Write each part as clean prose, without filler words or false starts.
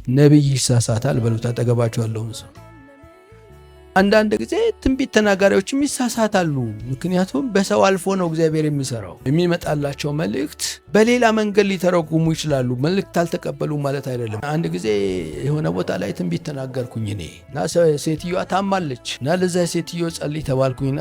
ነብይ ይሳሳታል በሉት አጠገባችሁ ያለውን ሰው። አንዳንድ ጊዜ ትንቢት ተናጋሪዎችም ይሳሳታሉ። ምክንያቱም በሰው አልፎ ነው እግዚአብሔር የሚሰራው። የሚመጣላቸው መልእክት በሌላ መንገድ ሊተረጉሙ ይችላሉ። መልእክት አልተቀበሉ ማለት አይደለም። አንድ ጊዜ የሆነ ቦታ ላይ ትንቢት ተናገርኩኝ እኔ እና ሴትዮዋ ታማለች እና ለዛ ሴትዮ ጸልይ ተባልኩኝና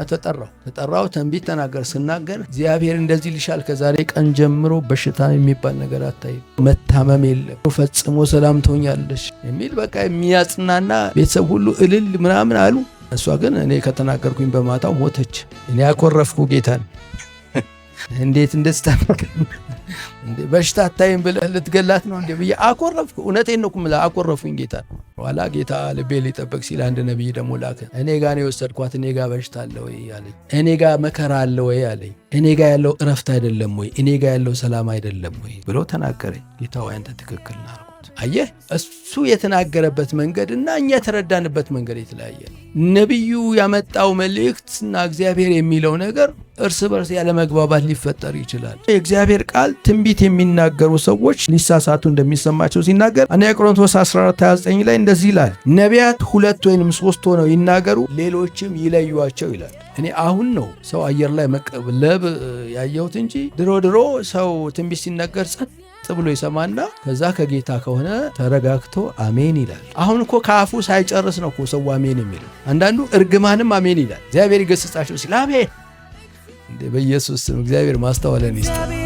ተጠራው ትንቢት ተናገር። ስናገር እግዚአብሔር እንደዚህ ልሻል፣ ከዛሬ ቀን ጀምሮ በሽታ የሚባል ነገር አታይም፣ መታመም የለም፣ ፈጽሞ ሰላም ትሆኛለሽ የሚል በቃ የሚያጽናና ቤተሰብ ሁሉ እልል ምናምን አሉ። እሷ ግን እኔ ከተናገርኩኝ በማታው ሞተች። እኔ አኮረፍኩ ጌታን። እንዴት እንደስተናገር በሽታ አታይም ብለህ ልትገላት ነው እንዴ ብዬ አኮረፍኩ። እውነቴን ነው ኩምላ አኮረፍኩኝ ጌታን። ኋላ ጌታ ልቤ ሊጠበቅ ሲል አንድ ነብይ ደግሞ ላከ። እኔ ጋር ነው የወሰድኳት፣ እኔ ጋር በሽታ አለ ወይ አለኝ። እኔ ጋር መከራ አለ ወይ አለኝ። እኔ ጋር ያለው እረፍት አይደለም ወይ? እኔ ጋር ያለው ሰላም አይደለም ወይ ብሎ ተናገረኝ። ጌታ ወይ አንተ ትክክል ነህ። አየህ እሱ የተናገረበት መንገድና እኛ የተረዳንበት መንገድ የተለያየ ነው። ነብዩ ያመጣው መልእክትና እግዚአብሔር የሚለው ነገር እርስ በርስ ያለ መግባባት ሊፈጠር ይችላል። የእግዚአብሔር ቃል ትንቢት የሚናገሩ ሰዎች ሊሳሳቱ እንደሚሰማቸው ሲናገር አንደኛ ቆሮንቶስ 14:29 ላይ እንደዚህ ይላል፣ ነቢያት 2 ወይም 3 ሆነው ይናገሩ፣ ሌሎችም ይለዩዋቸው ይላል። እኔ አሁን ነው ሰው አየር ላይ መቀለብ ያየሁት እንጂ ድሮ ሰው ትንቢት ሲናገር ጸጥ ብሎ ይሰማና ከዛ ከጌታ ከሆነ ተረጋግቶ አሜን ይላል። አሁን እኮ ከአፉ ሳይጨርስ ነው እኮ ሰው አሜን የሚለው። አንዳንዱ እርግማንም አሜን ይላል። እግዚአብሔር ይገስጻቸው ሲል አሜን። በኢየሱስ ስም እግዚአብሔር ማስተዋለን ይስጥ።